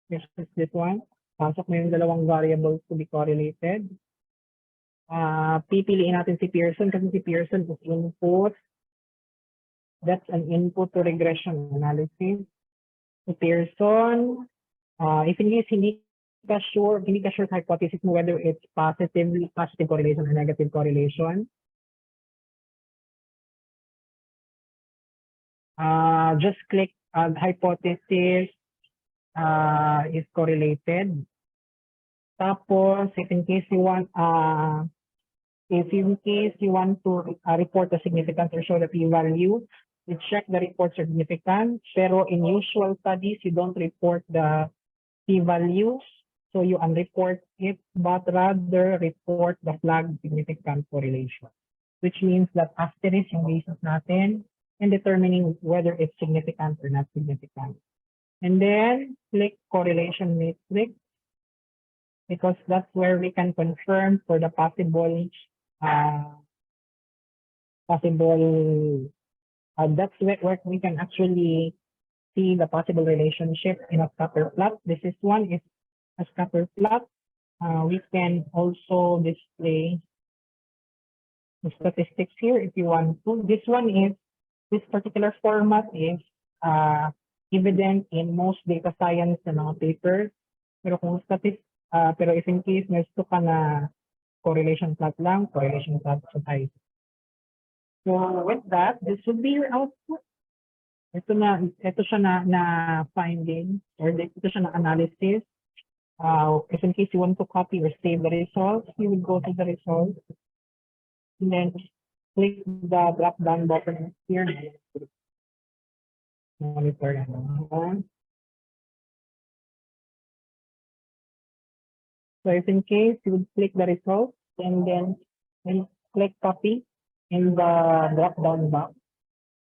which is this one. Pasok mo yung dalawang variables to be correlated. Pipiliin natin si Pearson kasi si Pearson is input. That's an input to regression analysis. Si Pearson, if in case hindi ka sure hypothesis mo whether it's positive correlation or negative correlation, just click hypothesis is correlated. Tapos, if in case you want to report the significance or show the p-value, you check the report significance. Pero in usual studies, you don't report the p-values, so you unreport it, but rather report the flag significant correlation, which means that asterisk yung basis natin in determining whether it's significant or not significant. And then click correlation matrix, because that's where we can confirm for the possible that's where we can actually see the possible relationship in a scatter plot. This is one is a scatter plot. We can also display the statistics here if you want to. This particular format is evident in most data science papers. Pero kung pero if in case gusto ka na correlation plot lang, correlation plot sa tayo. So with that, this would be your output. Ito siya na finding, or ito siya na analysis. If in case you want to copy or save the results, you would go to the results and then click the drop down button here. Monitor. So if in case you would click the results and then click copy in the drop down box,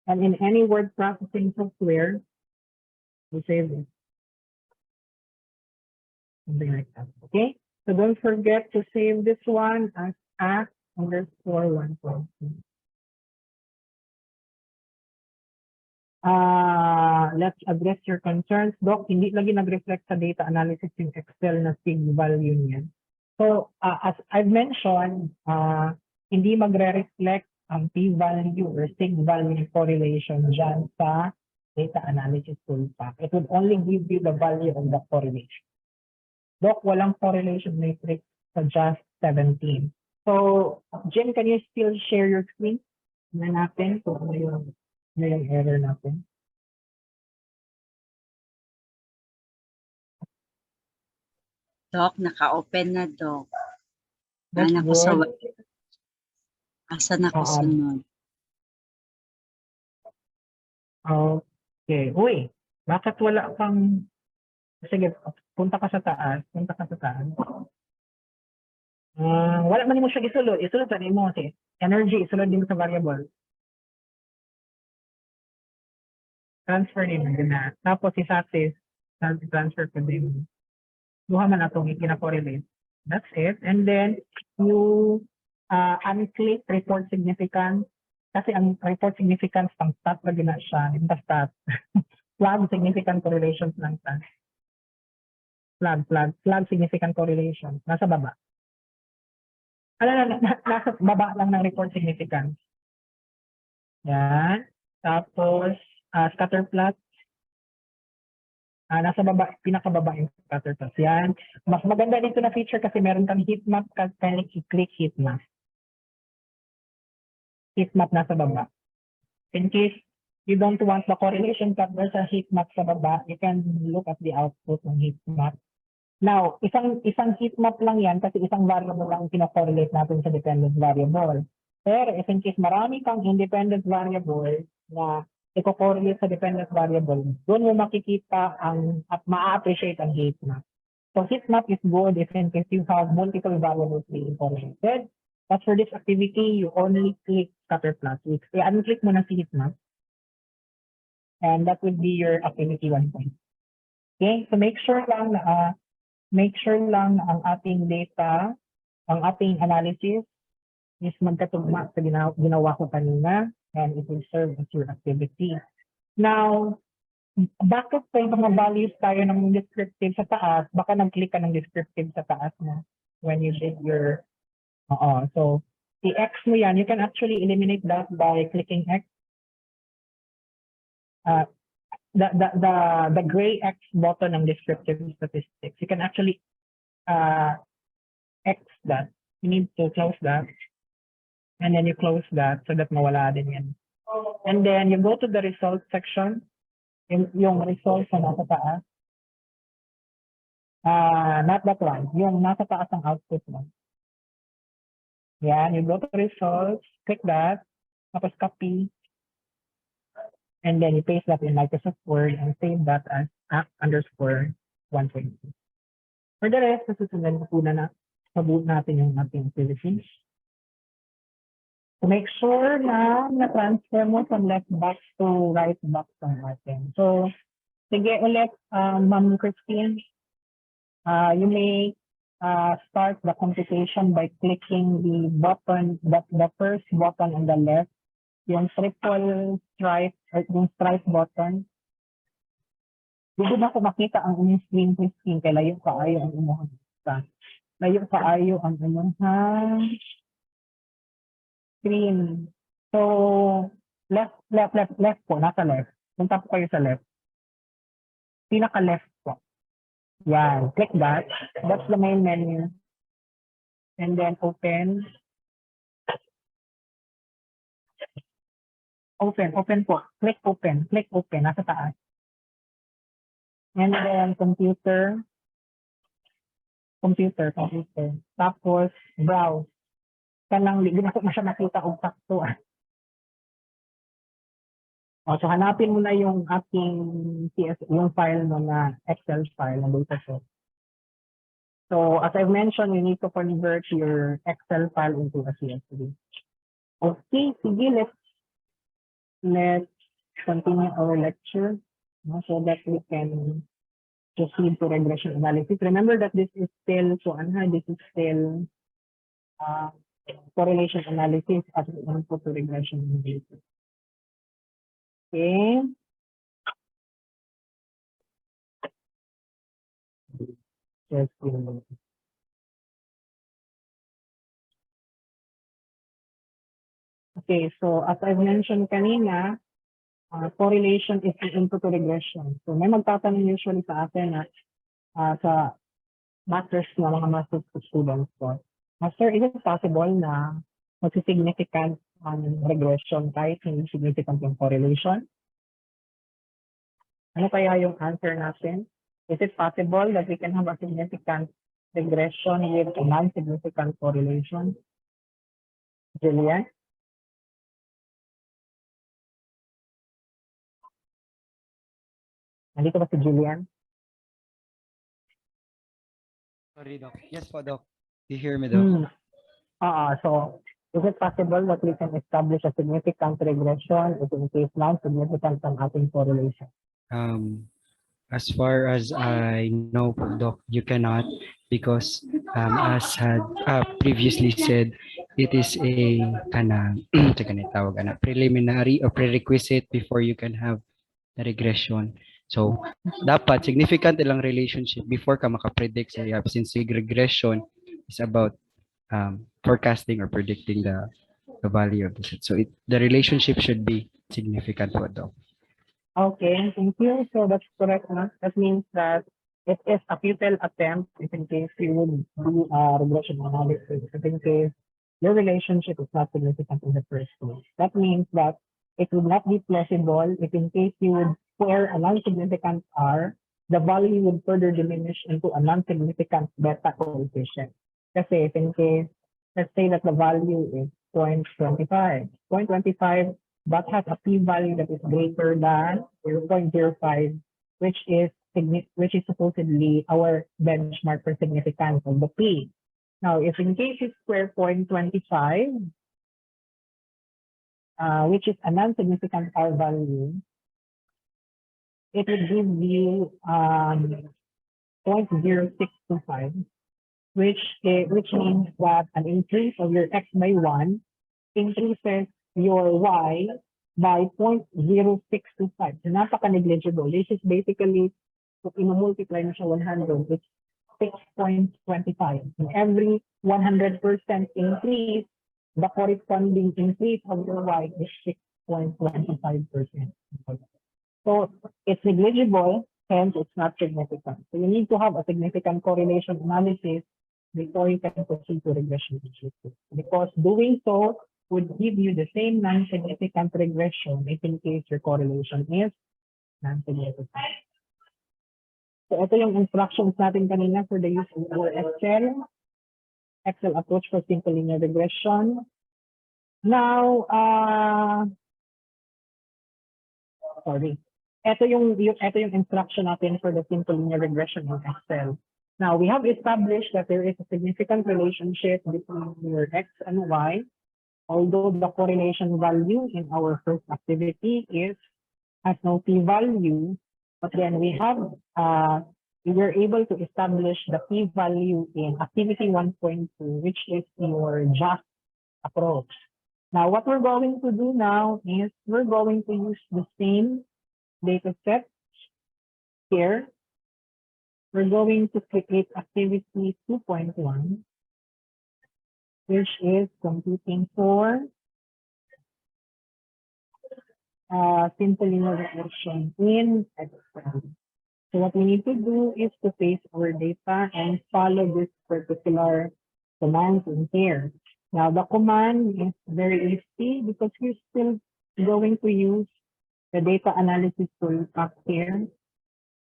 and in any word processing software, you save it. Something like that. Okay. So don't forget to save this one as @_1.2. Let's address your concerns. Doc, hindi lagi nag-reflect sa data analysis yung Excel na sig value niyan. So, as I've mentioned, hindi magre-reflect ang p-value or sig value correlation dyan sa data analysis toolpath. It would only give you the value of the correlation. Doc, walang correlation matrix sa just 17. So, Jen, can you still share your screen? Na natin kung ano yung error natin. Doc, naka-open na, Doc. That's good. Asa nakasunod? Okay. Uy, bakit wala kang... Sige, punta ka sa taas. Wala man mo siya isulod. Isulod sa mo kasi. Energy, isulod din sa variable. Transfer din na. Tapos i-satis, transfer ko din. Duha man atong ikina-correlate. That's it. And then, you unclick report significance. Kasi ang report significance, pang stat lagi na siya. Hindi pa stat. Flag significant correlations lang sa. Flag significant correlation. Nasa baba. Nasa baba lang ng report significance. Yan. Tapos, scatter plot. Nasa baba, pinakababa yung scatter plot. Yan. Mas maganda dito na feature kasi meron kang heat map, kaya i-click heat map. Heat map nasa baba. In case you don't want the correlation cut sa heat map sa baba, you can look at the output ng heat map. Now, isang heat map lang yan kasi isang variable lang kino-correlate natin sa dependent variable. Pero if in case marami kang independent variable na i-correlate sa dependent variable, doon mo makikita at ma-appreciate ang heat map. So heat map is good if in case you have multiple variables being correlated. But for this activity, you only click scatter plot. I-unclick mo na si heat map. And that would be your activity 1 point. Okay, so make sure lang na ang ating data, ang ating analysis is magkatugma sa ginawa ko kanina, and it will serve as your activity. Now, bakit po yung mga values tayo ng descriptive sa taas, baka nag-click ka ng descriptive sa taas mo when you did your, so the X mo yan, you can actually eliminate that by clicking X. The gray X button ng descriptive statistics, you can actually X that. You need to close that. And then you close that so that mawala din yan. And then you go to the results section. Yung results na nasa taas. Not that one. Yung nasa taas ng output mo. Yan, you go to results, click that, tapos copy. And then you paste that in Microsoft Word and save that as app_120. For the rest, nasusundan ko na sabuot natin yung ating activities. To make sure na na-transfer mo from left box to right box ng atin. So, sige ulit, Ma'am Christine, you may start the computation by clicking the button, the first button on the left, yung triple stripe, or yung stripe button. Hindi na ko makita ang inyong screen, Christine, kaya layo kaayo ang inyong layo kaayo ang inyong screen. So, left po, nasa left. Punta po kayo sa left. Pinaka-left po. Yan, click that. That's the main menu. And then open. Open po. Click open. Nasa taas. And then computer. Tapos browse. Kanang hindi na siya makita og sakto. So hanapin mo na yung ating yung file mo na Excel file na dataset. So as I've mentioned, you need to convert your Excel file into a CSV. Okay, sige, let's continue our lecture so that we can proceed to regression analysis. Remember that this is still correlation analysis as we input to regression analysis. Okay. Just give me a minute. Okay, so as I mentioned kanina, correlation is the input to regression. So may magtatanong usually sa atin na sa mga master's students ko. Master, is it possible na magsisignificant ang regression kahit hindi significant yung correlation? Ano kaya yung answer natin? Is it possible that we can have a significant regression with a non-significant correlation? Julian? Nandito ba si Julian? Sorry, Doc. Yes po, Doc. You hear me, Doc? So, is it possible that we can establish a significant regression if in case non-significant ang ating correlation? As far as I know, Doc, you cannot because as had previously said, it is a preliminary or prerequisite before you can have a regression. So, dapat significant ilang relationship before ka makapredict sa since regression is about forecasting or predicting the value of the set. So, the relationship should be significant po, Doc. Okay, thank you. So that's correct. No? That means that it is a futile attempt if in case you would do a regression analysis, if in case your relationship is not significant in the first place. That means that it would not be plausible if in case you would square a non-significant R, the value would further diminish into a non-significant beta coefficient. Kasi if in case, let's say that the value is 0.25, but has a p-value that is greater than 0.05, which is supposedly our benchmark for significance of the p. Now, if in case you square 0.25, which is a non-significant R value, it would give you 0.0625, which means that an increase of your x by 1 increases your y by 0.0625. So napaka-negligible. This is basically, kung ino-multiply mo siya 100, it's 6.25. In every 100% increase, the corresponding increase of your Y is 6.25%. So it's negligible, hence it's not significant. So you need to have a significant correlation analysis before you can proceed to regression analysis. Because doing so would give you the same non-significant regression if in case your correlation is non-significant. So ito yung instructions natin kanina for the use of our Excel approach for simple linear regression. Now, ito yung instruction natin for the simple linear regression in Excel. Now, we have established that there is a significant relationship between your X and Y, although the correlation value in our first activity has no p-value, but then we were able to establish the p-value in activity 1.2, which is your just approach. Now, what we're going to do now is we're going to use the same data set here. We're going to create activity 2.1, which is computing for simple linear regression in Excel. So what we need to do is to paste our data and follow this particular command in here. Now, the command is very easy because we're still going to use the data analysis tool up here.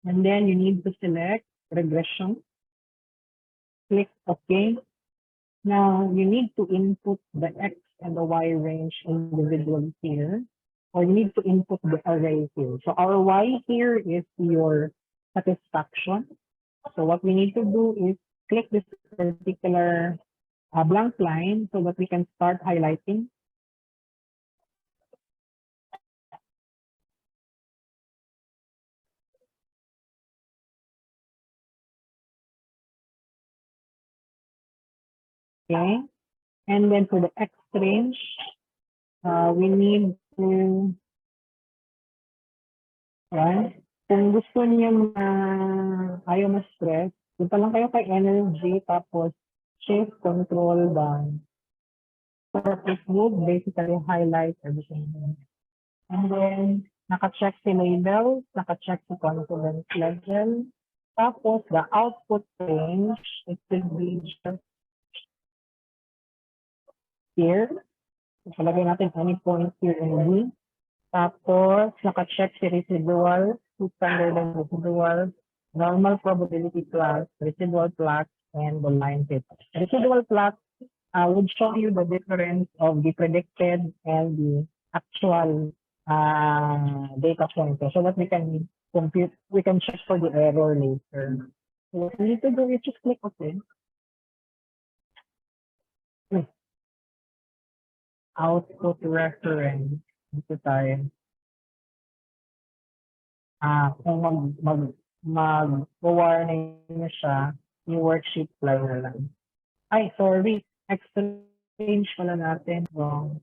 And then you need to select regression. Click OK. Now, you need to input the X and the Y range individually here. Or you need to input the array here. So our Y here is your satisfaction. So what we need to do is click this particular blank line so that we can start highlighting. Okay. And then for the X range, we need to, kung gusto niyo ayaw ma-stress, punta lang kayo kay energy, tapos shift, control, down. It would basically highlight everything. And then, naka-check si labels, naka-check si confidence level. Tapos, the output range, it will be just here. Palagay natin any point here in B. Tapos, naka-check si residual, standard and residual, normal probability class, residual plot, and the line fit. Residual plot would show you the difference of the predicted and the actual data point. So that we can compute, we can check for the error later. So what we need to do is just click OK. Output reference. Dito tayo. Kung mag-warning na siya, yung worksheet line na lang. Ay, sorry. X-range pala natin. Wrong.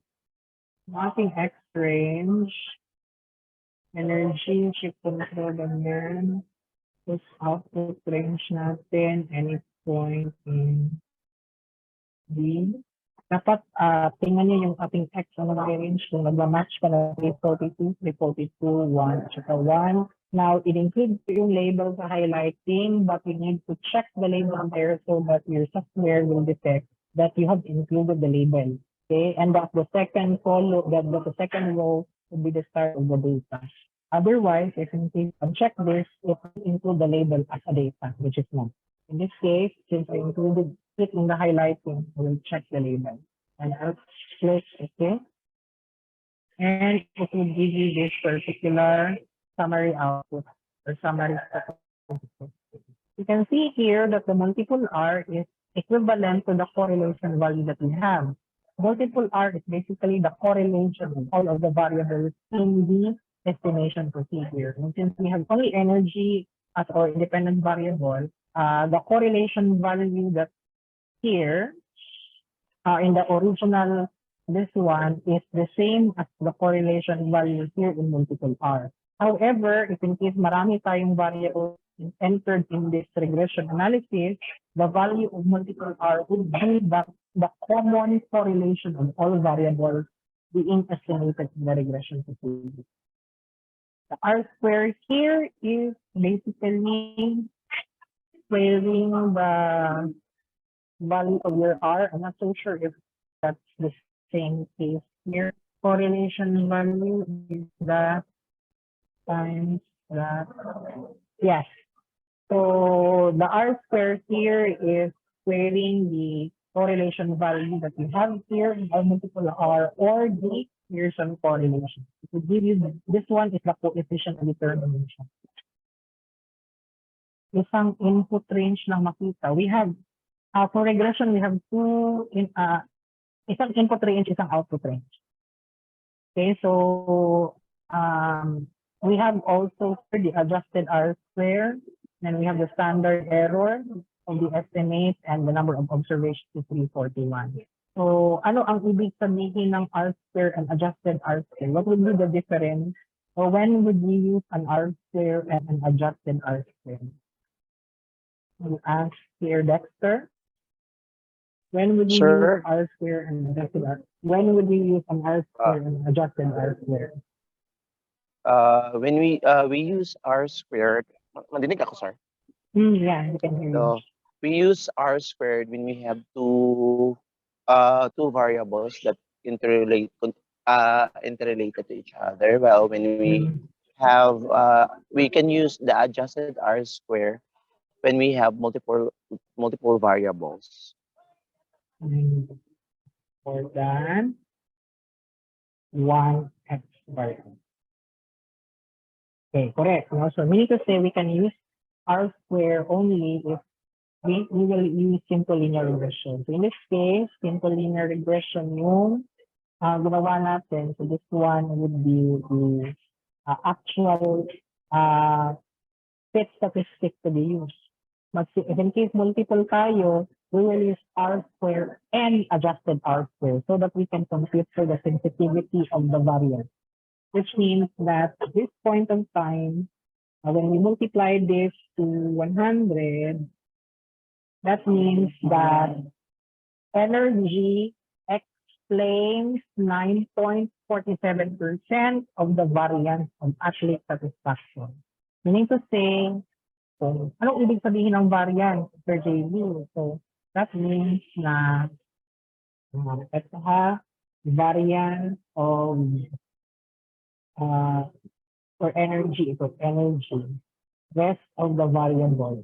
Ating X-range. Energy, shift control, ganyan. Tapos output range natin, any point in B. Dapat tingnan niyo yung ating X na range kung nagmamatch ka na 342, 342, 1, at 1. Now, it includes yung label sa highlighting, but you need to check the label there so that your software will detect that you have included the label. Okay, and that the second column, that the second row will be the start of the data. Otherwise, if you uncheck this, it will include the label as a data, which is not. In this case, since I included it in the highlighting, I will check the label. And I'll click OK. And it will give you this particular summary output or summary statistic. You can see here that the multiple R is equivalent to the correlation value that we have. Multiple R is basically the correlation of all of the variables in the estimation procedure. And since we have only energy as our independent variable, the correlation value that here in the original this one is the same as the correlation value here in multiple R. However, if in case marami tayong variables entered in this regression analysis, the value of multiple R would be the common correlation of all variables being estimated in the regression procedure. The R square here is basically squaring the value of your R. I'm not so sure if that's the same case here. Correlation value is that times that. Yes. So the R square here is squaring the correlation value that you have here in our multiple R or the Pearson correlation. It will give you this one is the coefficient of determination. Isang input range lang makita. We have for regression we have isang input range, isang output range. Okay, so we have also the adjusted R square, and we have the standard error of the estimate, and the number of observations is 341. So, ano ang ibig sabihin ng R square and adjusted R square? What would be the difference? Or when would we use an R square and an adjusted R square? We'll ask here, Dexter. When would we use Sir? R square and adjusted R? When would we use an R square and adjusted R square? When we use R squared, mandinig ako, sir. Yeah, you can hear you. So we use R squared when we have two variables that interrelated to each other. Well, when we have we can use the adjusted R square when we have multiple variables. More than one X variable. Okay, correct. So meaning to say we can use R square only if we will use simple linear regression. So in this case, simple linear regression yung gumawa natin. So this one would be the actual fit statistic to be used. But if in case multiple tayo, we will use R square and adjusted R square so that we can compute for the sensitivity of the variance. Which means that at this point of time, when we multiply this to 100, that means that energy explains 9.47% of the variance of athlete satisfaction. Meaning to say, so, anong ibig sabihin ng variance per JV? So, that means na ito variance of or energy, rest of the variable.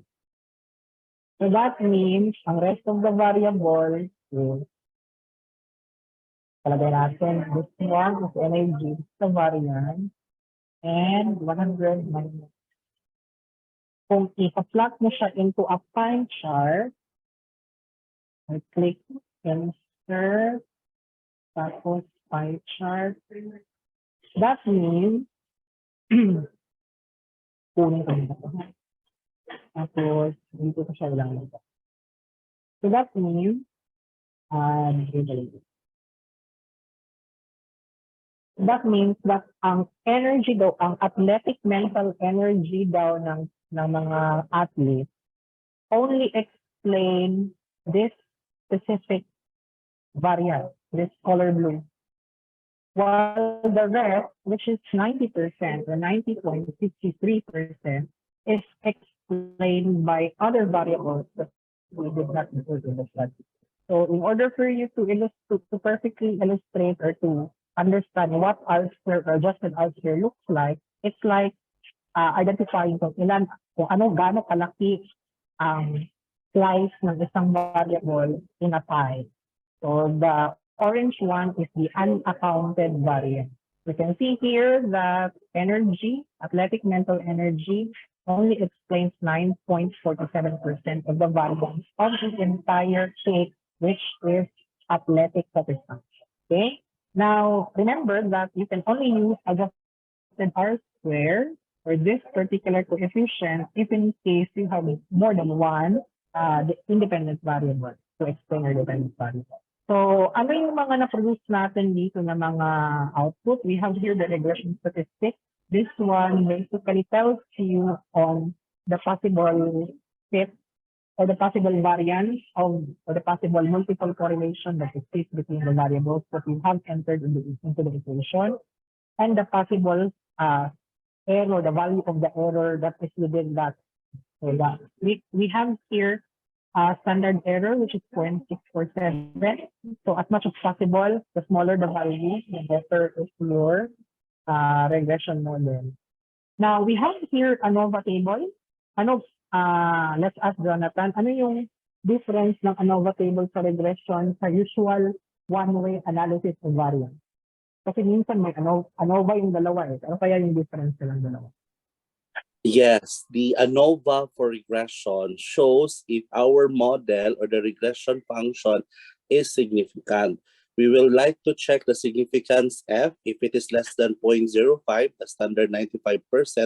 So that means ang rest of the variable is talagay natin this one is energy, the variance, and 100 minus. Kung i-plot mo siya into a pie chart, I click insert, tapos pie chart. That means, kunin ko nito. Tapos, dito ko siya lang nito. So that means, that ang energy daw, ang athletic mental energy daw ng mga athletes only explain this specific variance, this color blue. While the rest, which is 90% or 90.53%, is explained by other variables that we did not include in the study. So in order for you to perfectly illustrate or to understand what R square or adjusted R square looks like, it's like identifying kung gaano kalaki ang slice ng isang variable in a pie. So the orange one is the unaccounted variance. We can see here that energy, athletic mental energy, only explains 9.47% of the variance of the entire cake, which is athletic satisfaction. Okay? Now, remember that you can only use adjusted R square for this particular coefficient if in case you have more than one the independent variable to explain your dependent variable. So, ano yung mga na-produce natin dito na mga output? We have here the regression statistics. This one basically tells you on the possible fit or the possible variance of or the possible multiple correlation that exists between the variables that you have entered into the equation and the possible error, the value of the error that is within that. So that we have here standard error, which is 0.647. So as much as possible, the smaller the value, the better is your regression model. Now, we have here ANOVA table. Let's ask Jonathan, ano yung difference ng ANOVA table sa regression sa usual one-way analysis of variance? Kasi minsan may ANOVA yung dalawa eh. Ano kaya yung difference silang dalawa? Yes, the ANOVA for regression shows if our model or the regression function is significant. We will like to check the significance F. If it is less than 0.05, the standard 95%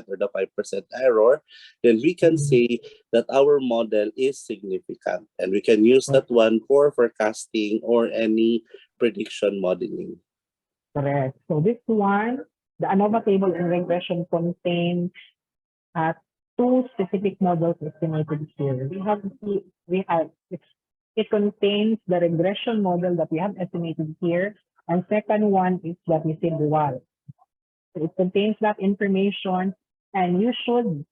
or the 5% error, then we can say that our model is significant. And we can use that one for forecasting or any prediction modeling. Correct. So this one, the ANOVA table in regression contains two specific models estimated here. It contains the regression model that we have estimated here, and second one is the residual. So it contains that information, and you should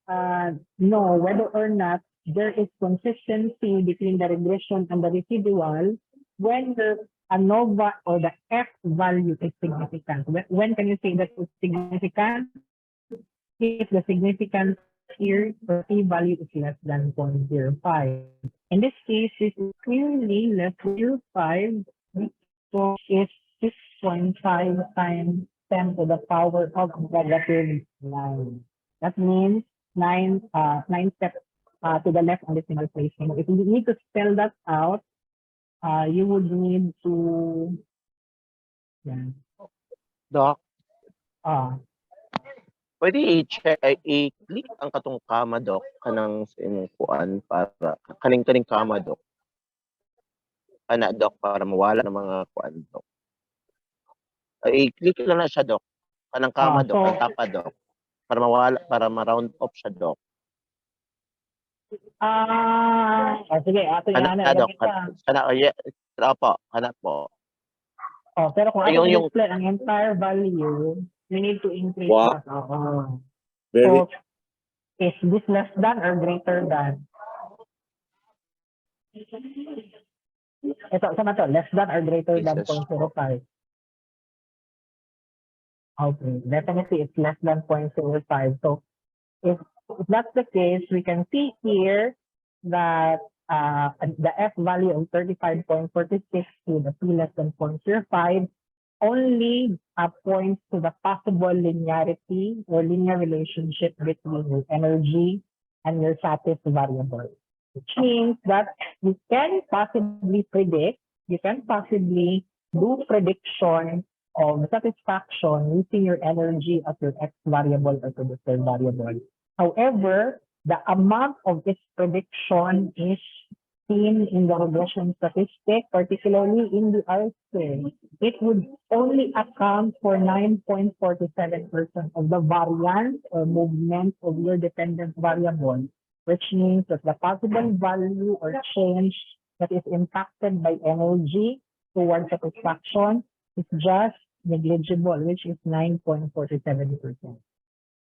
know whether or not there is consistency between the regression and the residual when the ANOVA or the F value is significant. When can you say that it's significant? If the significance here for P value is less than 0.05. In this case, this is clearly less than 0.05, so it's 6.5 times 10 to the power of negative 9. That means 9 steps to the left on decimal place. If you need to spell that out, you would need to Doc, uh, pwede i-check, i-click ang katong kama, Doc, kanang sa imong kuan para kaning kama, Doc. Ana, Doc, para mawala ng mga kuan, Doc. I-click lang na siya, Doc. Kanang kama, Doc, ang tapa, Doc. Para mawala, para ma-round off siya, Doc. sige, ato Kana, yan. Doc. Kana po. Pero kung ato Yung display ang entire value, you need to increase Wow. that. Very So, is this less than or greater than? Ito, sama to, less than or greater than Jesus. 0.05. Okay, definitely it's less than 0.05. So, if that's the case, we can see here that the F value of 35.46 to the P less than 0.05 only points to the possible linearity or linear relationship between your energy and your status variable, which means that you can possibly do prediction of satisfaction using your energy as your X variable or predictor variable. However, the amount of its prediction is seen in the regression statistic, particularly in the R-square. It would only account for 9.47% of the variance or movement of your dependent variable, which means that the possible value or change that is impacted by energy towards satisfaction is just negligible, which is 9.47%.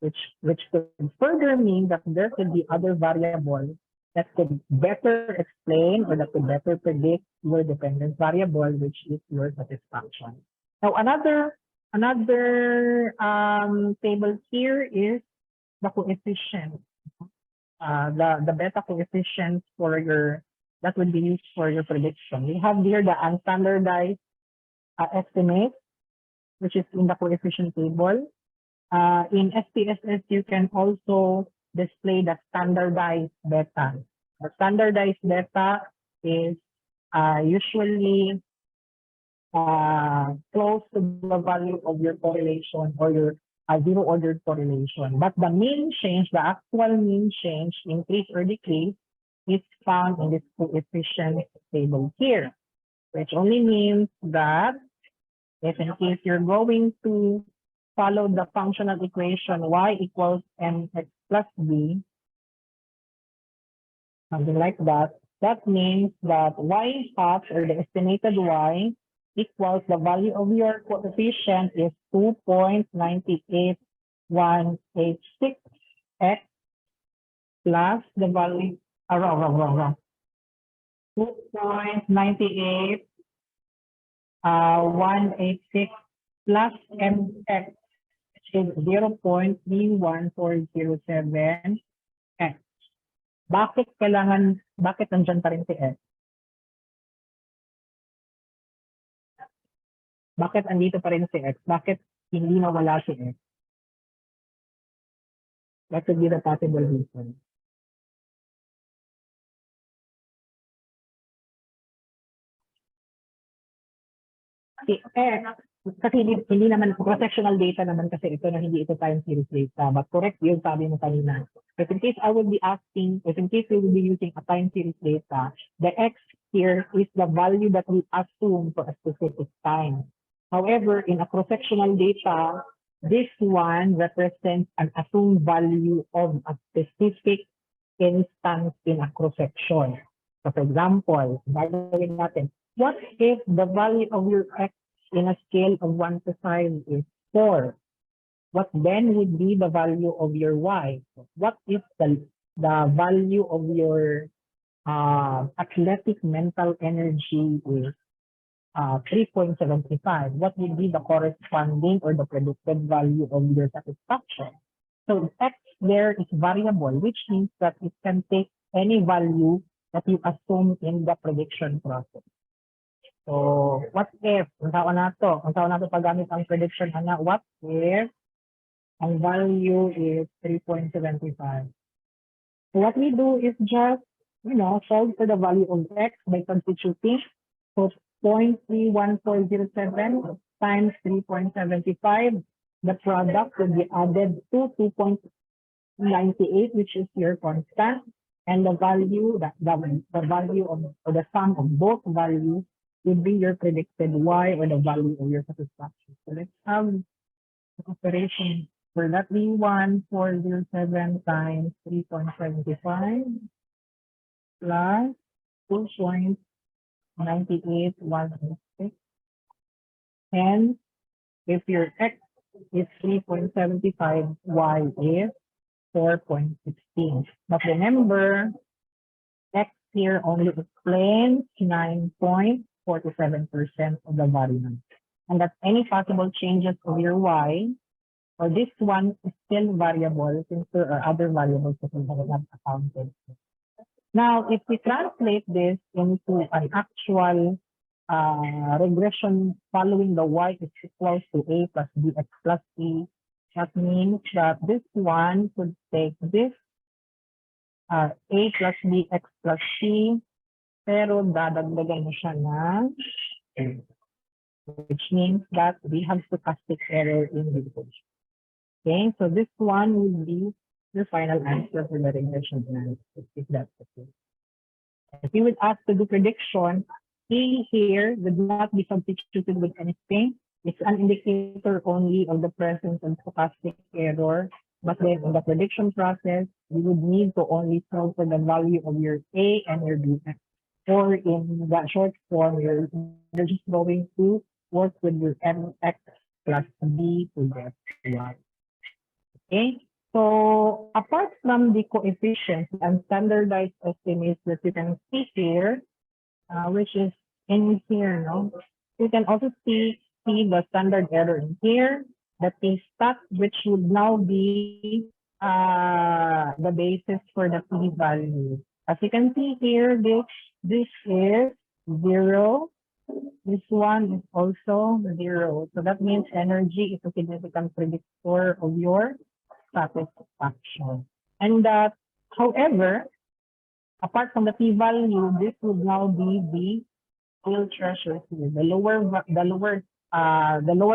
Which could further mean that there could be other variables that could better explain or that could better predict your dependent variable, which is your satisfaction. Now, another table here is the coefficient, the beta coefficients for that would be used for your prediction. We have here the unstandardized estimate, which is in the coefficient table. In SPSS, you can also display the standardized beta. The standardized beta is usually close to the value of your correlation or your zero-ordered correlation. But the mean change, the actual mean change, increase or decrease, is found in this coefficient table here. which only means that if in case you're going to follow the functional equation y equals mx plus b, something like that, that means that y hat, or the estimated y, equals the value of your coefficient is 2.98186x plus the value, wrong. 2.98 186 plus mx, which is 0.31407x. Bakit nandyan pa rin si x? Bakit andito pa rin si x? Bakit hindi nawala si x? That could be the possible reason. Si x, kasi hindi naman, cross-sectional data naman kasi ito na hindi ito time series data. But correct yun sabi mo kanina. If in case I would be asking, if in case we will be using a time series data, the x here is the value that we assume for a specific time. However, in a cross-sectional data, this one represents an assumed value of a specific instance in a cross-section. So for example, gagawin natin, what if the value of your x in a scale of 1 to 5 is 4? What then would be the value of your y? What if the value of your athletic mental energy is 3.75? What would be the corresponding or the predicted value of your satisfaction? So x there is variable, which means that it can take any value that you assume in the prediction process. So what if, ang tao na to paggamit ang prediction, what if ang value is 3.75? So what we do is just, solve for the value of x by substituting. So 0.31407 times 3.75, the product will be added to 2.98, which is your constant, and the value, the value of, or the sum of both values would be your predicted y, or the value of your satisfaction. So let's have the operation for that. 1407 times 3.75 plus 2.98186. And if your x is 3.75, y is 4.16. But remember, x here only explains 9.47% of the variance. And that any possible changes of your y, or this one is still variable since there are other variables that we have not accounted for. Now, if we translate this into an actual regression following the y is equals to a plus bx plus c, that means that this one could take this a plus bx plus c, pero dadagdagan mo siya ng a, which means that we have stochastic error in the equation. Okay, so this one will be the final answer for the regression analysis, if that's the case. If you would ask to do prediction, A here would not be substituted with anything. It's an indicator only of the presence of stochastic error. But then in the prediction process, you would need to only solve for the value of your A and your B. Or in that short form, you're just going to work with your MX plus B to get Y. Okay? So apart from the coefficients and standardized estimates that you can see here, which is in here, no? You can also see the standard error in here, the t-stat, which would now be the basis for the p-value. As you can see here, this is 0. This one is also 0. So that means energy is a significant predictor of your satisfaction. And that, however, apart from the p-value, this would now be the real threshold here. The lower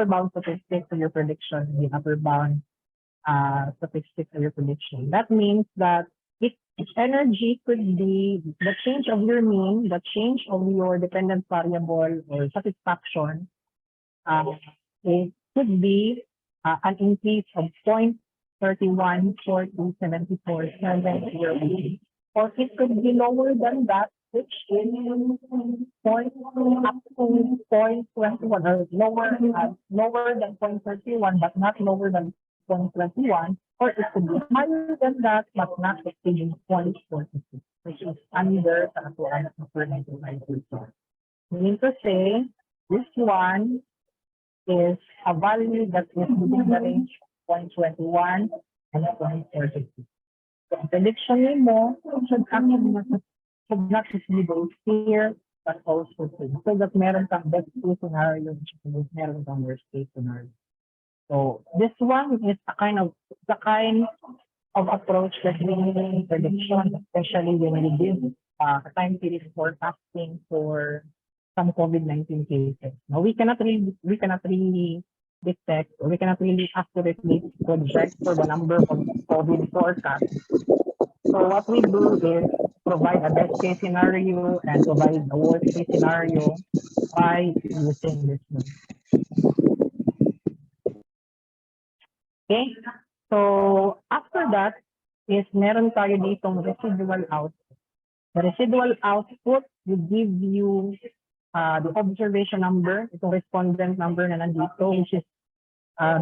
bound statistics of your prediction, the upper bound statistics of your prediction. That means that it energy could be the change of your mean, the change of your dependent variable or satisfaction. It could be an increase of 0.31, 40, 74, 7, or it could be lower than that, which is point up to 0.21 or lower than 0.31, but not lower than 0.21, or it could be higher than that, but not exceeding 0.46, which is under the actual implemented IQ. Meaning to say, this one is a value that is within the range of 0.21 and 0.46. So, ang prediction mo should not just be those here, but also so that meron kang best case scenario, meron kang worst case scenario. So this one is the kind of approach that we need in prediction, especially when we did a time series forecasting for some COVID-19 cases. Now we cannot really detect, or we cannot really accurately project for the number of COVID forecasts. So what we do is provide a best case scenario and provide a worst case scenario by using this one. Okay, so after that is meron tayo ditong residual output. The residual output will give you the observation number, itong respondent number na nandito, which is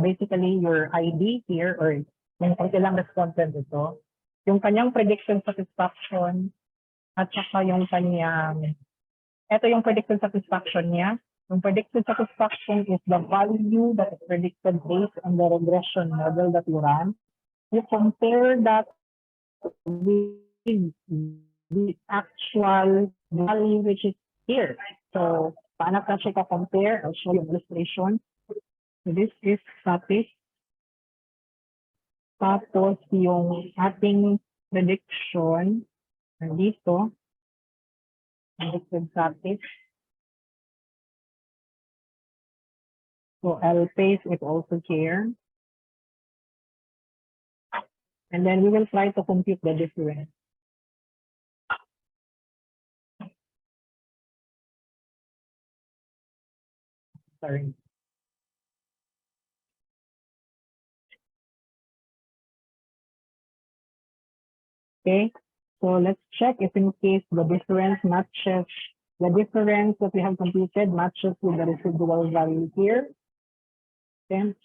basically your ID here, or yung ilang respondent ito, yung kanyang prediction satisfaction, at saka yung kanyang, ito yung prediction satisfaction niya. Yung predicted satisfaction is the value that is predicted based on the regression model that you run. You compare that with the actual value which is here. So, paano ka siya ka-compare? I'll show you an illustration. So, this is static. Tapos, yung ating prediction, nandito, predicted static. So I'll paste it also here. And then we will try to compute the difference. Sorry. Okay, so let's check if in case the difference matches, the difference that we have computed matches with the residual value here. Okay.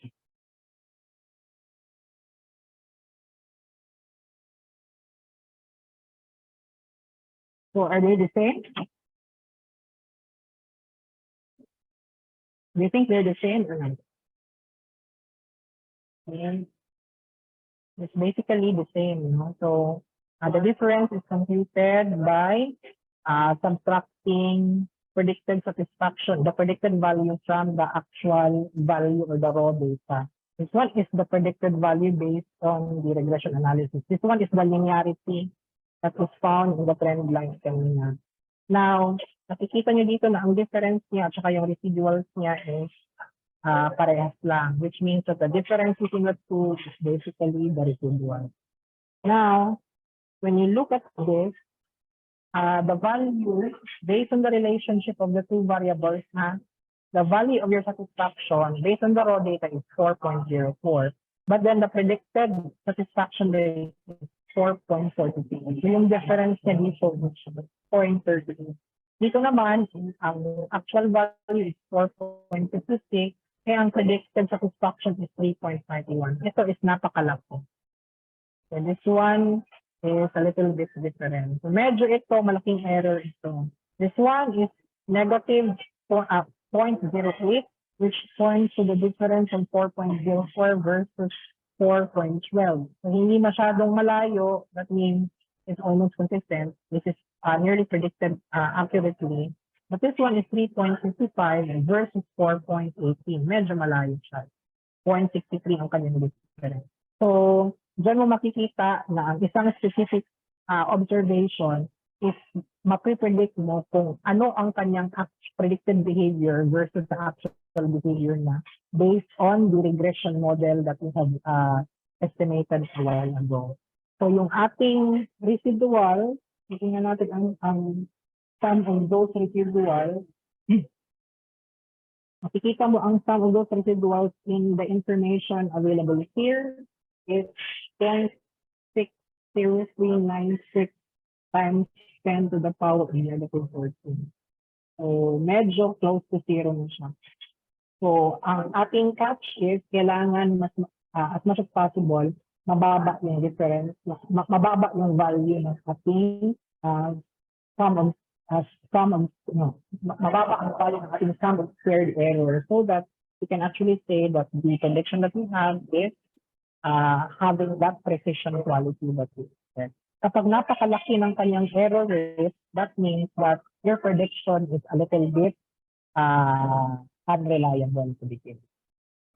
So are they the same? Do you think they're the same or not? Okay. It's basically the same, you know. So the difference is computed by subtracting predicted satisfaction, the predicted value from the actual value or the raw data. This one is the predicted value based on the regression analysis. This one is the linearity that was found in the trend line kanina. Now, nakikita nyo dito na ang difference niya at saka yung residuals niya is parehas lang, which means that the difference between the two is basically the residual. Now, when you look at this, the value based on the relationship of the two variables, the value of your satisfaction based on the raw data is 4.04, but then the predicted satisfaction rate is 4.42. So yung difference niya dito is 0.38. Dito naman, ang actual value is 4.56, kaya ang predicted satisfaction is 3.91. Ito is napakalaki. So this one is a little bit different. So medyo ito, malaking error ito. This one is negative 0.08, which points to the difference of 4.04 versus 4.12. So hindi masyadong malayo, that means it's almost consistent. This is nearly predicted accurately. But this one is 3.55 versus 4.18. Medyo malayo siya. 0.63 ang kanyang difference. So, diyan mo makikita na ang isang specific observation is mapipredict mo kung ano ang kanyang predicted behavior versus the actual behavior na based on the regression model that we have estimated a while ago. So yung ating residual, tingnan natin ang sum of those residual. Makikita mo ang sum of those residuals in the information available here. It's 10,60396 times 10 to the power of -14. So medyo close to zero na siya. So ang ating catch is kailangan as much as possible mababa yung difference, mababa yung value ng ating sum of mababa ang value ng ating sum of squared error, so that we can actually say that the prediction that we have is having that precision quality that we expect. Kapag napakalaki ng kanyang error rate, that means that your prediction is a little bit unreliable to begin.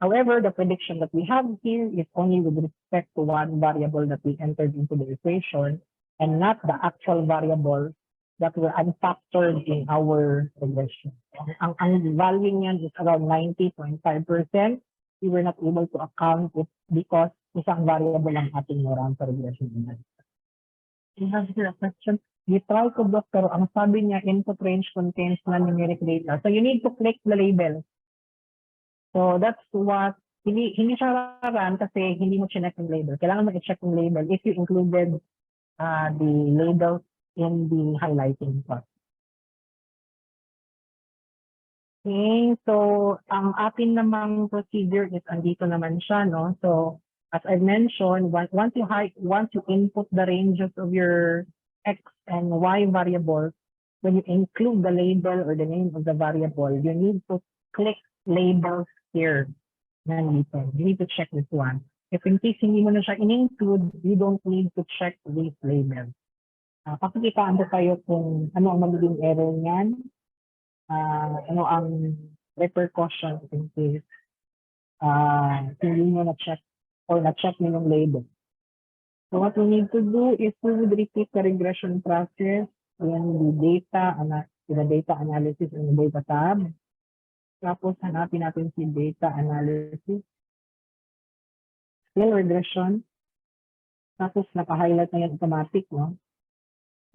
However, the prediction that we have here is only with respect to one variable that we entered into the equation and not the actual variable that were unfactored in our regression. Ang value niyan is around 90.5%. We were not able to account it because isang variable ang ating naran sa regression. We have here a question. We try to block, pero ang sabi niya, input range contains non-numeric data. So you need to click the label. So that's what, hindi siya run kasi hindi mo check yung label. Kailangan mo i-check yung label if you included the labels in the highlighting part. Okay, so ang atin namang procedure is andito naman siya, no? So as I mentioned, once you input the ranges of your X and Y variables, when you include the label or the name of the variable, you need to click labels here. Nandito. You need to check this one. If in case hindi mo na siya in-include, you don't need to check these labels. Pakikitaan ko kayo kung ano ang magiging error niyan, ano ang repercussion in case hindi mo na-check or na-check mo yung label. So what we need to do is we would repeat the regression process in the data analysis in the data tab. Tapos hanapin natin si data analysis. Still regression. Tapos naka-highlight na yan automatic, no?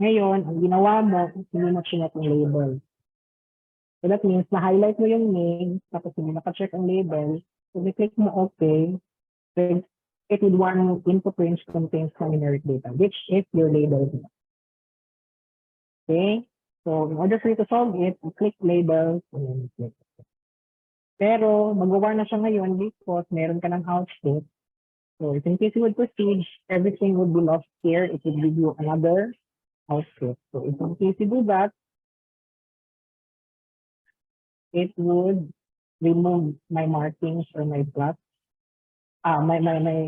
Ngayon, ang ginawa mo, hindi mo check yung label. So that means na-highlight mo yung name, tapos hindi naka-check ang label. So i-click mo OK, then it would one input range contains numeric data, which is your label. Okay? So in order for you to solve it, you click labels and then you click. Pero magawa na siya ngayon because meron ka ng output. So if in case you would proceed, everything would be lost here. It would give you another output. So if in case you do that, it would remove my markings or my plots, my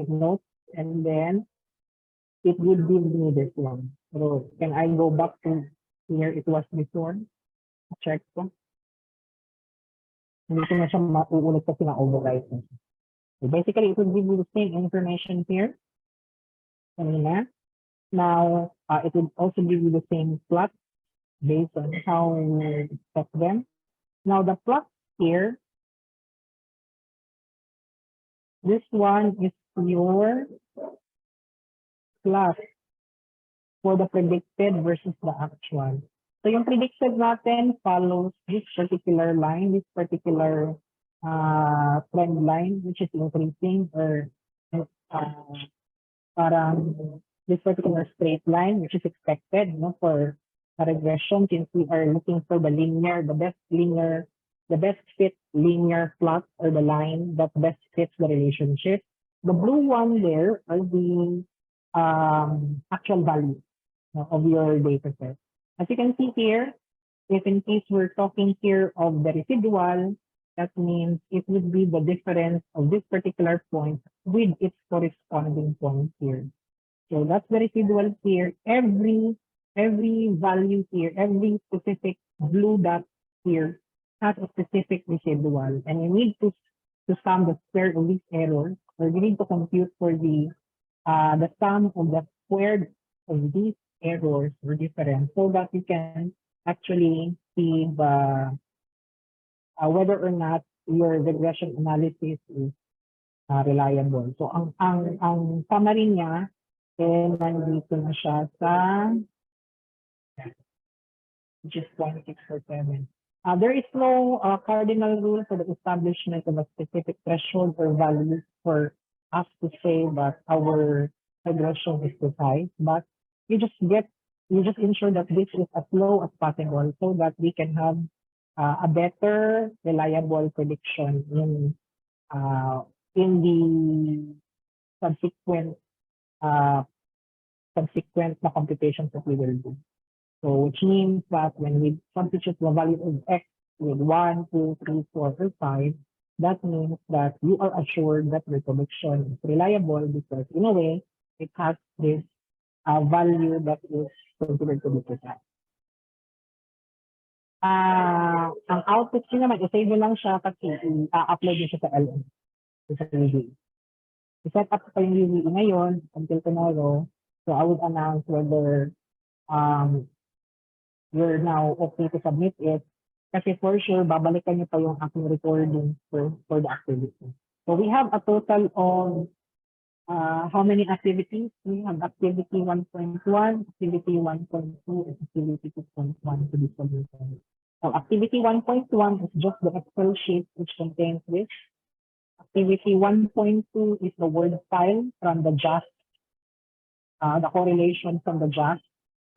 notes, and then it would give me this one. So can I go back to here it was before? Check ko. Hindi ko na siya mauulit kasi na-overwrite. So basically, it will give you the same information here. Kanina. Now, it will also give you the same plot based on how you set them. Now, the plot here, this one is your plot for the predicted versus the actual. So yung predicted natin follows this particular line, this particular trend line, which is increasing, or parang this particular straight line, which is expected, no, for a regression, since we are looking for the best fit linear plot, or the line that best fits the relationship. The blue one there are the actual values of your data set. As you can see here, if in case we're talking here of the residual, that means it would be the difference of this particular point with its corresponding point here. So that's the residual here. Every value here, every specific blue dot here has a specific residual, and you need to sum the square of these errors, or you need to compute for the sum of the squared of these errors or difference, so that you can actually see the whether or not your regression analysis is reliable. So ang summary niya And nandito na siya sa which is 0.647. There is no cardinal rule for the establishment of a specific threshold or value for us to say that our regression is too high, but you just ensure that this is as low as possible so that we can have a better, reliable prediction in the subsequent na computations that we will do. So which means that when we substitute the value of x with 1, 2, 3, 4, or 5, that means that you are assured that your prediction is reliable because in a way, it has this value that is considered to be precise. Ang output nyo naman, i-save nyo lang siya kasi i-upload nyo siya sa LM, sa UVE. I-set up ko yung UVE ngayon until tomorrow. So I would announce whether you're now okay to submit it. Kasi for sure, babalikan nyo pa yung aking recording for the activity. So we have a total of how many activities? We have activity 1.1, activity 1.2, and activity 2.1 to be submitted. So activity 1.1 is just the Excel sheet which contains this. Activity 1.2 is the word file from the JAST, the correlation from the JAST.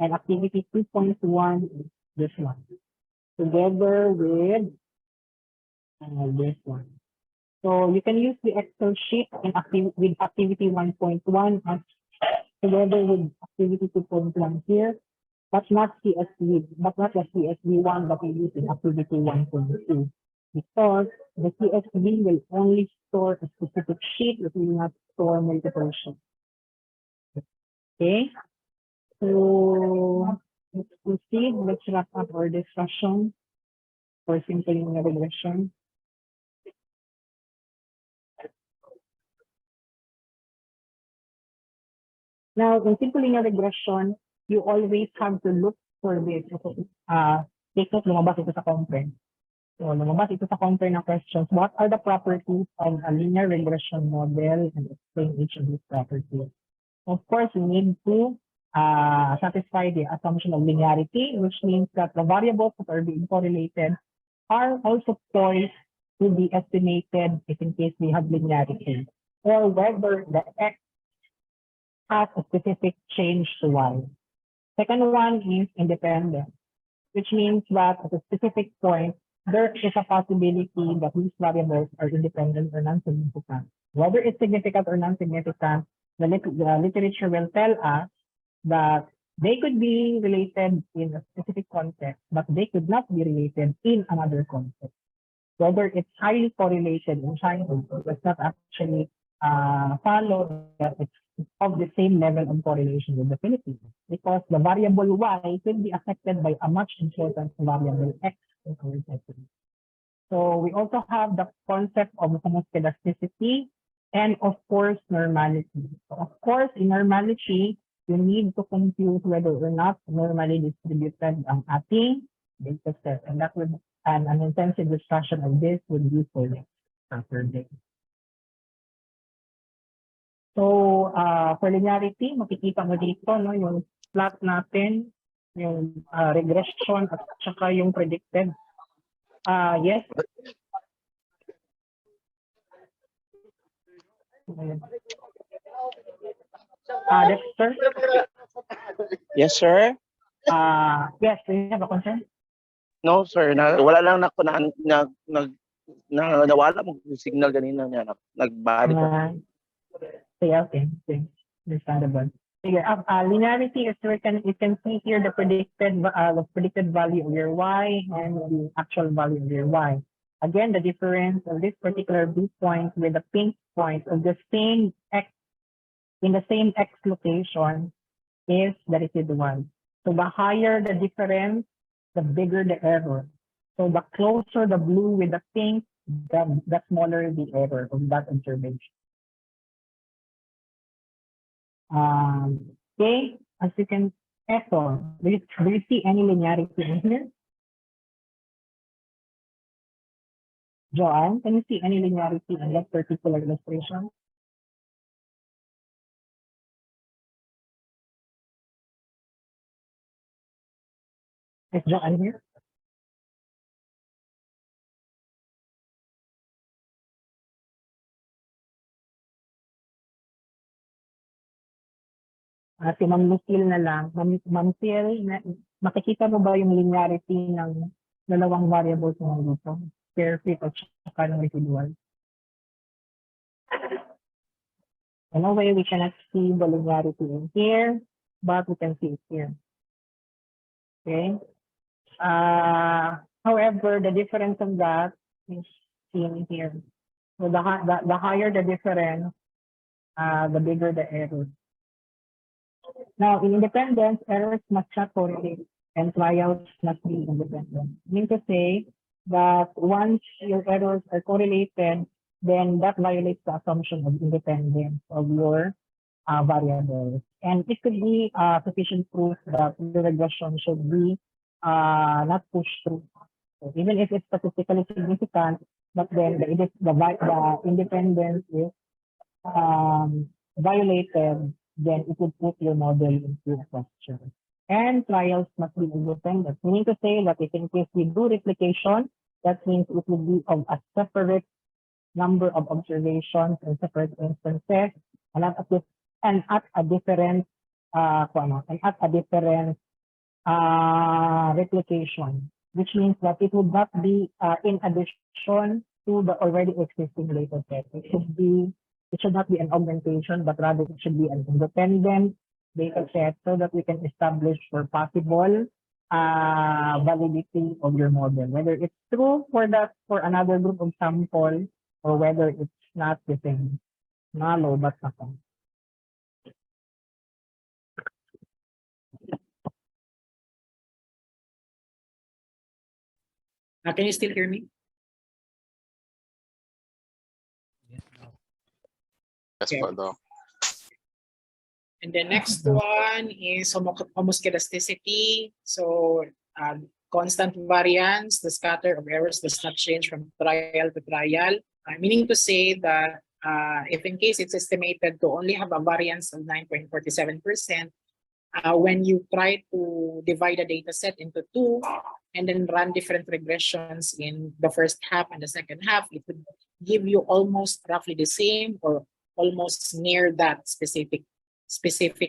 And activity 2.1 is this one, together with this one. So you can use the Excel sheet with activity 1.1 as together with activity 2.1 here, but not CSV, but not the CSV1 that we use in activity 1.2, because the CSV will only store a specific sheet. It will not store multiple sheets. Okay. So let's proceed. Let's wrap up our discussion for simple linear regression. Now, in simple linear regression, you always have to look for this. Take note, lumabas ito sa conference. So, lumabas ito sa conference na questions. What are the properties of a linear regression model, and explain each of these properties? Of course, you need to satisfy the assumption of linearity, which means that the variables that are being correlated are also poised to be estimated if in case we have linearity, or whether the x has a specific change to y. Second one is independent, which means that at a specific point, there is a possibility that these variables are independent or non-significant. Whether it's significant or non-significant, the literature will tell us that they could be related in a specific context, but they could not be related in another context. Whether it's highly correlated in childhood, it does not actually follow that it's of the same level of correlation with the Philippines, because the variable y could be affected by a much important variable x in our setting. So we also have the concept of homoscedasticity and of course normality. So of course, in normality, you need to compute whether or not normally distributed ang ating data set. And that would, an intensive discussion of this would be for next Saturday. So, for linearity, makikita mo dito, no, yung plot natin, yung regression at saka yung predicted. Yes? Dexter? Yes, sir. Yes, do you have a concern? No, sir. Wala lang nawala mo yung signal kanina niya. Nagbalik ko. Okay. Understandable. Linearity is you can see here the predicted value of your y and the actual value of your y. Again, the difference of this particular B point with the pink point of the same x in the same x location is the residual. So the higher the difference, the bigger the error. So the closer the blue with the pink, the smaller the error of that observation. Okay, as you can, do you see any linearity in here? Joanne, can you see any linearity in that particular illustration? Is Joanne here? Si Ma'am Lucille na lang. Ma'am Lucille, makikita mo ba yung linearity ng dalawang variables mo dito? Square fit at saka ng residual. In a way, we cannot see the linearity in here, but we can see it here. Okay. However, the difference of that is seen here. So the higher the difference, the bigger the error. Now, in independence, errors must not correlate and trials must be independent. I mean to say that once your errors are correlated, then that violates the assumption of independence of your variables. And it could be sufficient proof that the regression should be not pushed through. So even if it's statistically significant, but then the independence is violated, then it would put your model into question. And trials must be independent, meaning to say that if in case we do replication, that means it would be of a separate number of observations and separate instances, and at a different replication, which means that it would not be in addition to the already existing data set. It should not be an augmentation, but rather it should be an independent data set so that we can establish for possible validity of your model, whether it's true for another group of sample or whether it's not the same. Nalo, but nothing. Can you still hear me? Yes, Okay. po, Doc. And the next one is homoscedasticity. So constant variance, the scatter of errors does not change from trial to trial. Meaning to say that if in case it's estimated to only have a variance of 9.47%, when you try to divide a data set into two and then run different regressions in the first half and the second half, it would give you almost roughly the same or almost near that specific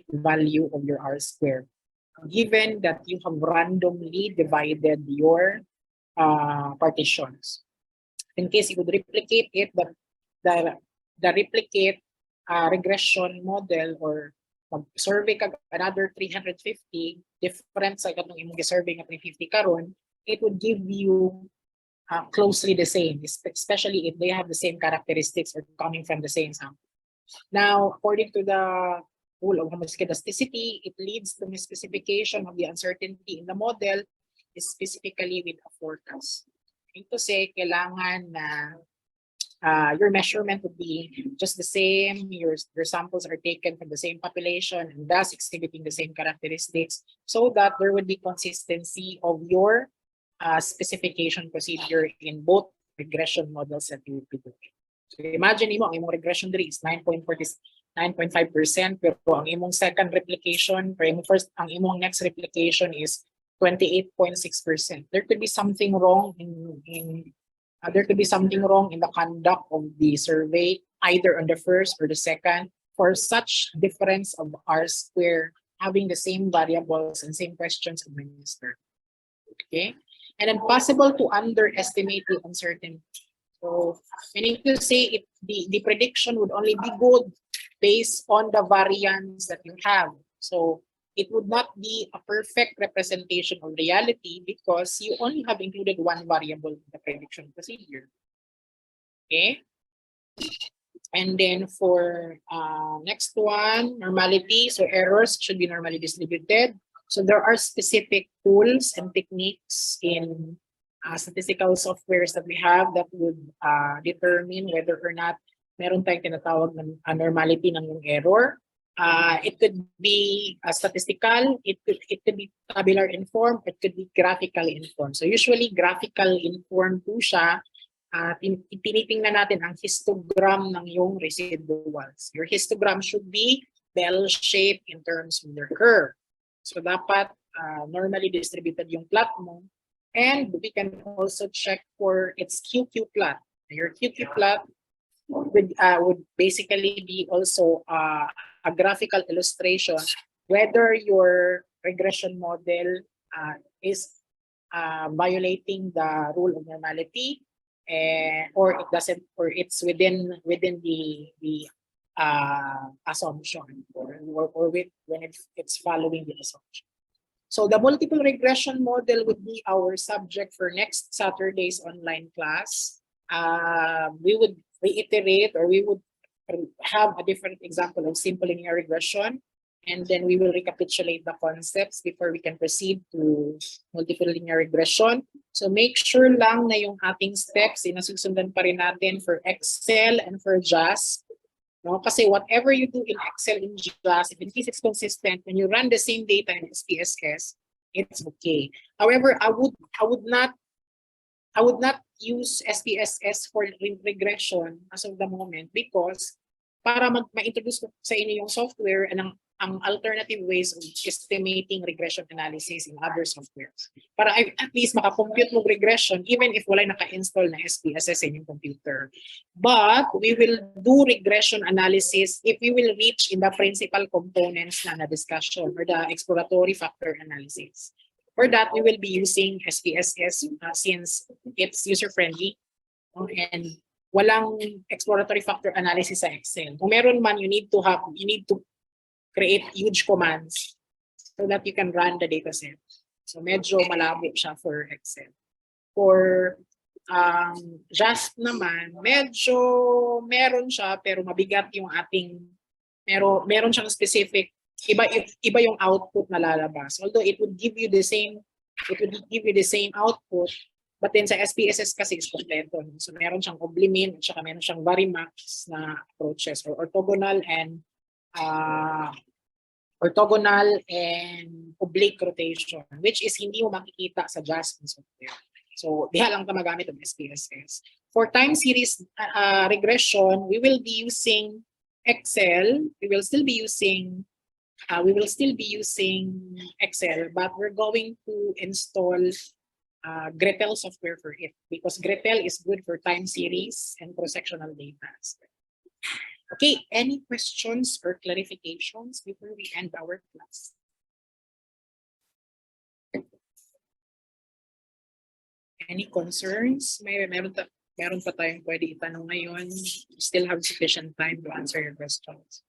value of your R square, given that you have randomly divided your partitions. In case you would replicate it, the replicate regression model or survey ka another 350 different sa katong imong survey nga 350 karon, it would give you closely the same, especially if they have the same characteristics or coming from the same sample. Now, according to the rule of homoscedasticity, it leads to misspecification of the uncertainty in the model, specifically with a forecast. Meaning to say, kailangan na your measurement would be just the same, your samples are taken from the same population and thus exhibiting the same characteristics so that there would be consistency of your specification procedure in both regression models that you would be doing. So imagine mo, ang imong regression rate is 9.5%, pero ang imong second replication, ang imong next replication is 28.6%. There could be something wrong in the conduct of the survey, either on the first or the second, for such difference of R square having the same variables and same questions administered. Okay, and then possible to underestimate the uncertainty. So meaning to say the prediction would only be good based on the variance that you have. So it would not be a perfect representation of reality because you only have included one variable in the prediction procedure. Okay. And then for next one, normality. So errors should be normally distributed. So there are specific tools and techniques in statistical softwares that we have that would determine whether or not meron tayong tinatawag ng normality ng yung error. It could be statistical, it could be tabular informed, it could be graphically informed. So usually graphical informed po siya. Tinitingnan natin ang histogram ng yung residuals. Your histogram should be bell-shaped in terms of your curve. So dapat normally distributed yung plot mo. And we can also check for its QQ plot. Your QQ plot would basically be also a graphical illustration whether your regression model is violating the rule of normality, or it doesn't, or it's within the assumption, or when it's following the assumption. So the multiple regression model would be our subject for next Saturday's online class. We would reiterate, or we would have a different example of simple linear regression, and then we will recapitulate the concepts before we can proceed to multiple linear regression. So make sure lang na yung ating steps nasusundan pa rin natin for Excel and for JAS. No? Kasi whatever you do in Excel and JAS, if in case it's consistent, when you run the same data in SPSS, it's okay. However, I would not use SPSS for regression as of the moment, because para ma-introduce ko sa inyo yung software and ang alternative ways of estimating regression analysis in other softwares. Para at least makakompute mo regression even if wala naka-install na SPSS in yung computer. But we will do regression analysis if we will reach in the principal components na discussion, or the exploratory factor analysis. For that, we will be using SPSS since it's user-friendly, and walang exploratory factor analysis sa Excel. Kung meron man, you need to create huge commands so that you can run the dataset. So medyo malabo siya for Excel. For JASP naman, medyo meron siya pero mabigat yung ating, meron siyang specific, iba yung output na lalabas. Although it would give you the same output, but then sa SPSS kasi is kompleto. So meron siyang oblimin at saka meron siyang varimax na approaches, or orthogonal and oblique rotation, which is hindi mo makikita sa JASP software. So diha lang ka magamit ng SPSS. For time series regression, we will be using Excel. We will still be using Excel, but we're going to install Gretel software for it, because Gretel is good for time series and cross-sectional data. Okay, any questions or clarifications before we end our class? Any concerns? Meron pa tayong pwede itanong ngayon. Still have sufficient time to answer your questions.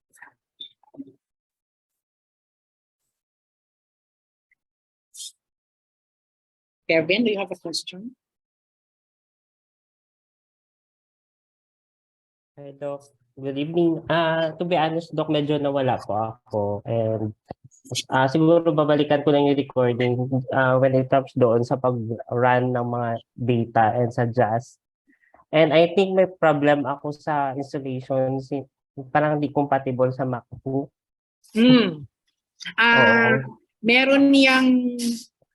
Kevin, do you have a question? Hi, Doc. Good evening. To be honest, Doc, medyo nawala po ako. And siguro babalikan ko lang yung recording when it comes doon sa pag-run ng mga data and sa JAS. And I think may problem ako sa installation. Parang hindi compatible sa MacBook. Meron niyang,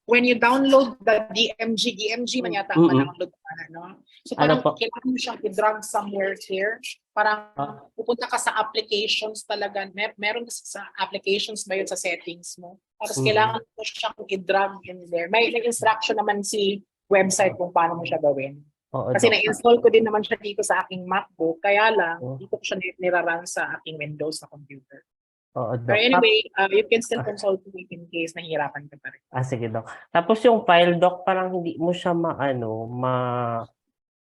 when you download the DMG man yata ang download no? So parang kailangan mo siyang i-drag somewhere here. Parang pupunta ka sa applications talaga. Meron sa applications ba yun sa settings mo? Tapos kailangan mo siyang i-drag in there. May instruction naman si website kung paano mo siya gawin. Kasi na-install ko din naman siya dito sa aking MacBook. Kaya lang, dito ko siya nirarun sa aking Windows na computer. But anyway, you can still consult me in case nahihirapan ka pa rin. Sige, Doc. Tapos yung file, Doc, parang hindi mo siya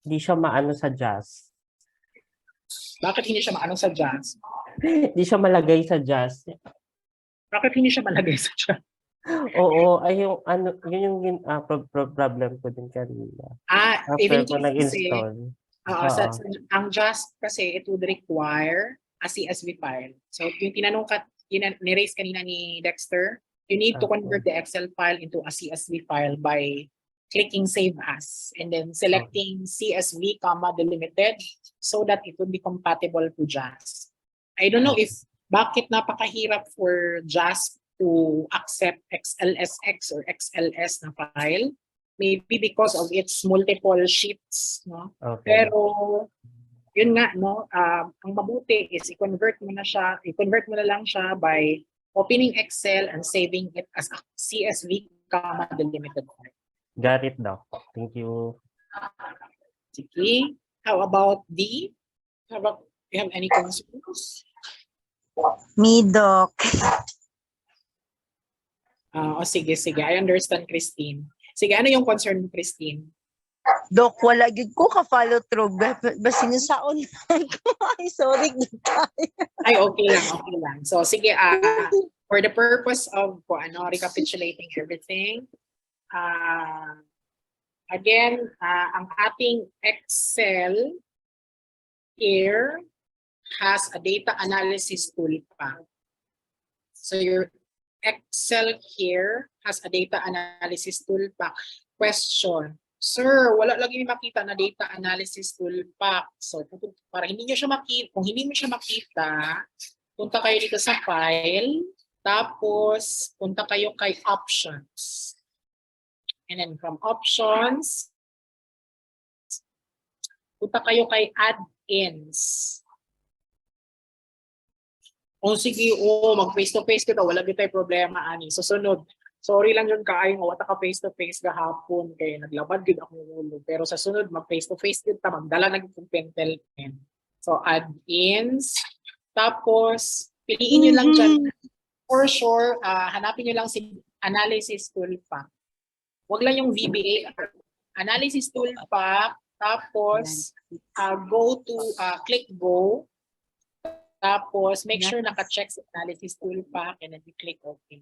hindi siya maano sa JAS. Bakit hindi siya maano sa JAS? Hindi siya malagay sa JAS. Bakit hindi siya malagay sa JAS? Oo, ay yung yun yung problem ko din kanina. Even ko nag-install. Ang JAS kasi it would require a CSV file. So yung ni-raise kanina ni Dexter, you need to convert the Excel file into a CSV file by clicking Save As and then selecting CSV, delimited, so that it would be compatible to JAS. I don't know if bakit napakahirap for JAS to accept XLSX or XLS na file. Maybe because of its multiple sheets, no? Pero yun nga, no, ang mabuti is i-convert mo na lang siya by opening Excel and saving it as a CSV, delimited file. Got it, Doc. Thank you. Sige. How about D? How about, you have any concerns? Me, Doc. Sige. I understand, Christine. Sige, ano yung concern mo, Christine? Doc, wala gid ko ka-follow through. Basin saon lang ko. Ay, sorry. Ay, okay lang. So, sige, for the purpose of recapitulating everything, again, ang ating Excel here has a data analysis toolpath. So your Excel here has a data analysis toolpath. Question, sir, wala lagi makita na data analysis toolpath. So para hindi niyo siya makita, kung hindi mo siya makita, punta kayo dito sa file, tapos punta kayo kay options. And then from options, punta kayo kay add-ins. O sige, mag face-to-face kita, wala tayo problema, ani. Susunod, sorry lang yun kaayong wata ka face-to-face gahapon, kaya naglabad yun akong ulo. Pero sa sunod, mag face-to-face kita, magdala na yung pentel pen. So, add-ins. Tapos, piliin nyo lang dyan. For sure, hanapin nyo lang si analysis toolpath. Wag lang yung VBA. Analysis toolpath. Tapos, click go. Tapos, make sure naka-check sa analysis toolpath and then you click OK.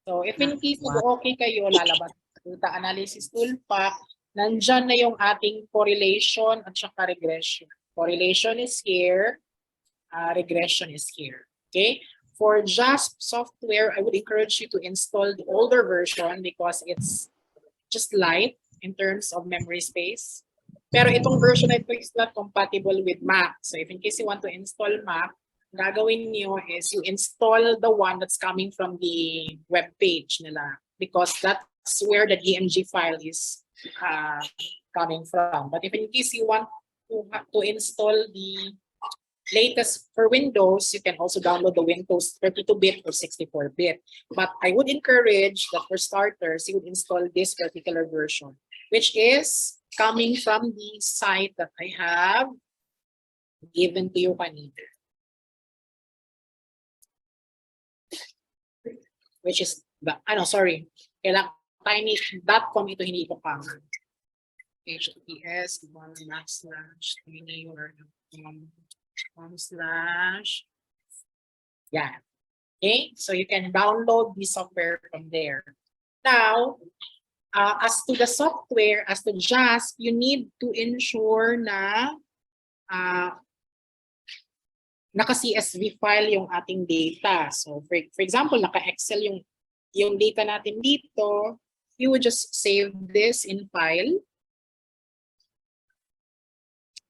So, if in case okay kayo, lalabas sa analysis toolpath, nandyan na yung ating correlation at saka regression. Correlation is here. Regression is here. Okay? For JASP software, I would encourage you to install the older version because it's just light in terms of memory space. Pero itong version na ito is not compatible with Mac. So if in case you want to install Mac, gagawin niyo is you install the one that's coming from the web page nila because that's where the DMG file is coming from. But if in case you want to install the latest for Windows, you can also download the Windows 32-bit or 64-bit. But I would encourage that for starters, you would install this particular version, which is coming from the site that I have given to you kanina. Which is, kailangan tiny.com ito hindi ko pa. HTTPS, /tiny or yeah. Okay, so you can download the software from there. Now, as to the software, as to JASP, you need to ensure na naka-CSV file yung ating data. So, for example, naka-Excel yung data natin dito, you would just save this in file.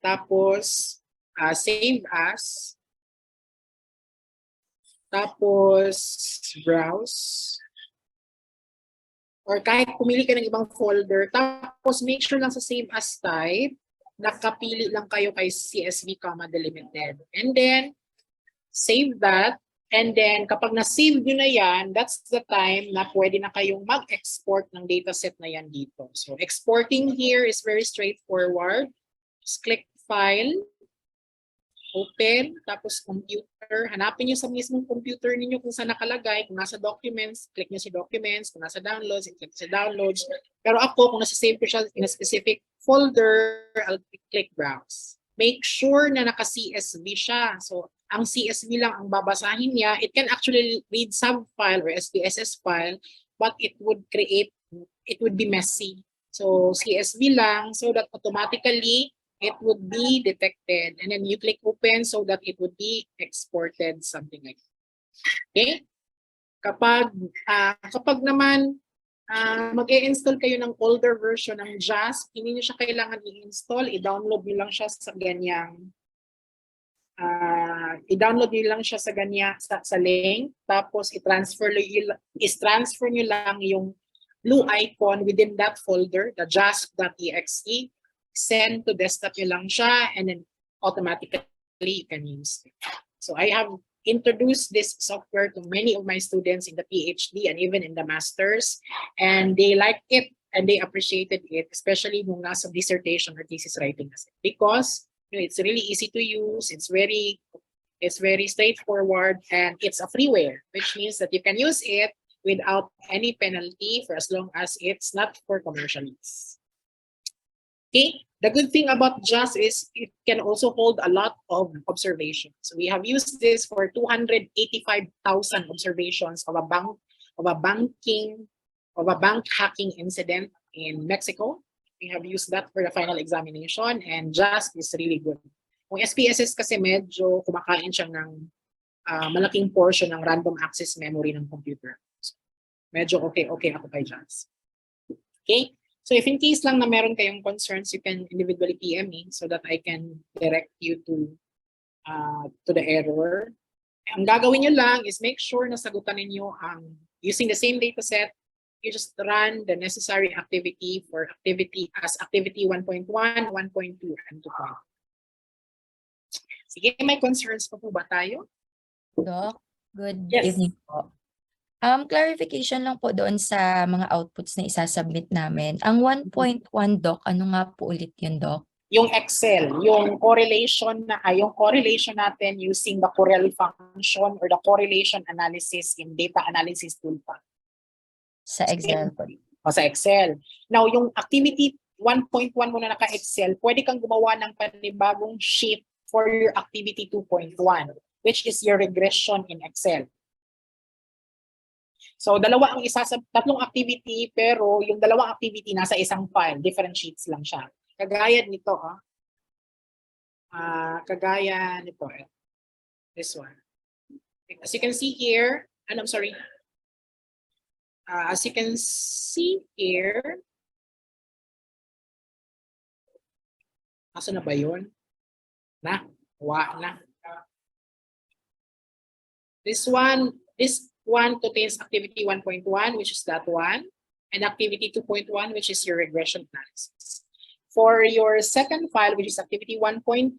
Tapos, save as. Tapos, browse. Or kahit pumili ka ng ibang folder, tapos make sure lang sa save as type, nakapili lang kayo kay CSV, delimited. And then, save that. And then, kapag na-save nyo na yan, that's the time na pwede na kayong mag-export ng dataset na yan dito. So, exporting here is very straightforward. Just click File, Open, tapos Computer. Hanapin nyo sa mismong computer ninyo kung saan nakalagay. Kung nasa Documents, click nyo si Documents. Kung nasa Downloads, click sa Downloads. Pero ako, kung nasa-save ko siya in a specific folder, I'll click Browse. Make sure na naka-CSV siya. So, ang CSV lang ang babasahin niya. It can actually read sub-file or SPSS file, but it would be messy. So, CSV lang so that automatically it would be detected. And then you click Open so that it would be exported, something like that. Okay? Kapag naman mag-i-install kayo ng older version ng JASP, hindi nyo siya kailangan i-install, i-download nyo lang siya sa ganyang sa link, tapos i-transfer nyo lang yung blue icon within that folder, the jasp.exe, send to desktop nyo lang siya, and then automatically you can use it. So I have introduced this software to many of my students in the PhD and even in the masters, and they liked it and they appreciated it, especially nung nasa dissertation or thesis writing kasi. Because it's really easy to use, it's very straightforward, and it's a freeware, which means that you can use it without any penalty for as long as it's not for commercial use. Okay, the good thing about JAS is it can also hold a lot of observations. So we have used this for 285,000 observations of a bank hacking incident in Mexico. We have used that for the final examination, and JAS is really good. Kung SPSS kasi medyo kumakain siya ng malaking portion ng random access memory ng computer. So, medyo okay ako kay JAS. Okay? So if in case lang na meron kayong concerns, you can individually PM me so that I can direct you to the error. Ang gagawin nyo lang is make sure na sagutan ninyo ang using the same dataset. You just run the necessary activity for activity 1.1, 1.2, and 2.0. Sige, may concerns pa po ba tayo? Doc, good Yes. evening po. Clarification lang po doon sa mga outputs na isasubmit namin. Ang 1.1, Doc, ano nga po ulit yun, Doc? Yung Excel, yung correlation natin using the Correl function or the correlation analysis in data analysis toolpath. Sa Excel po. O sa Excel. Now, yung activity 1.1 mo na naka-Excel, pwede kang gumawa ng panibagong sheet for your activity 2.1, which is your regression in Excel. So, tatlong activity, pero yung dalawang activity nasa isang file, different sheets lang siya. Kagaya nito, this one. As you can see here, and I'm sorry, as you can see here, asa na ba yun? This one contains activity 1.1, which is that one, and activity 2.1, which is your regression analysis. For your second file, which is activity 1.2,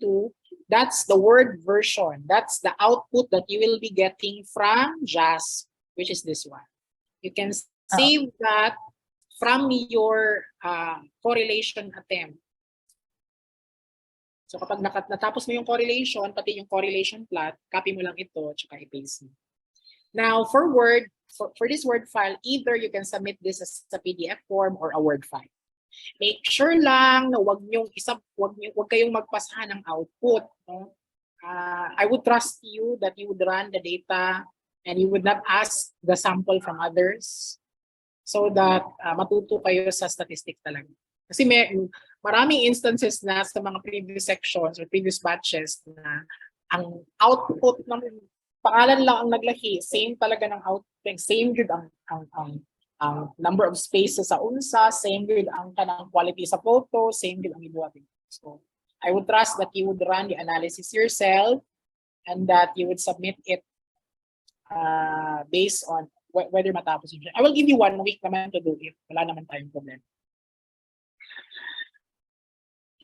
that's the Word version. That's the output that you will be getting from JAS, which is this one. You can save that from your correlation attempt. So kapag natapos mo yung correlation, pati yung correlation plot, copy mo lang ito, tsaka i-paste mo. Now, for Word, for this Word file, either you can submit this as a PDF form or a Word file. Make sure lang na wag kayong magpasahan ng output. No? I would trust you that you would run the data and you would not ask the sample from others so that matuto kayo sa statistics talaga. Kasi maraming instances na sa mga previous sections or previous batches na ang output ng pangalan lang ang naglahi, same talaga ng output, same good ang number of spaces sa unsa, same good ang kanang quality sa photo, same good ang ibuhat. So I would trust that you would run the analysis yourself and that you would submit it based on whether matapos yun. I will give you 1 week naman to do it. Wala naman tayong problem.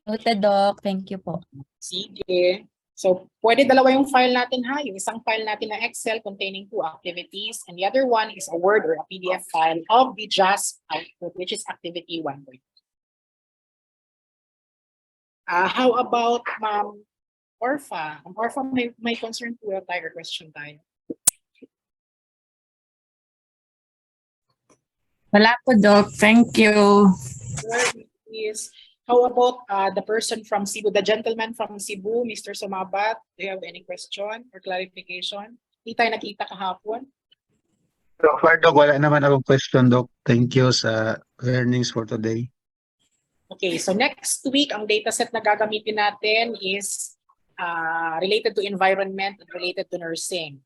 Noted, Doc. Thank you po. Sige. So, pwede dalawa yung file natin ha. Yung isang file natin na Excel containing 2 activities and the other one is a Word or a PDF file of the JAS output, which is activity 1.2. How about Ma'am Orfa? Ma'am Orfa, may concern po tayo or question tayo? Wala po, Doc. Thank you. Please. How about the person from Cebu, the gentleman from Cebu, Mr. Sumabat? Do you have any question or clarification? Hindi tayo nakita kahapon. So far, Doc, wala naman akong question, Doc. Thank you sa learnings for today. Okay, so next week, ang dataset na gagamitin natin is related to environment and related to nursing.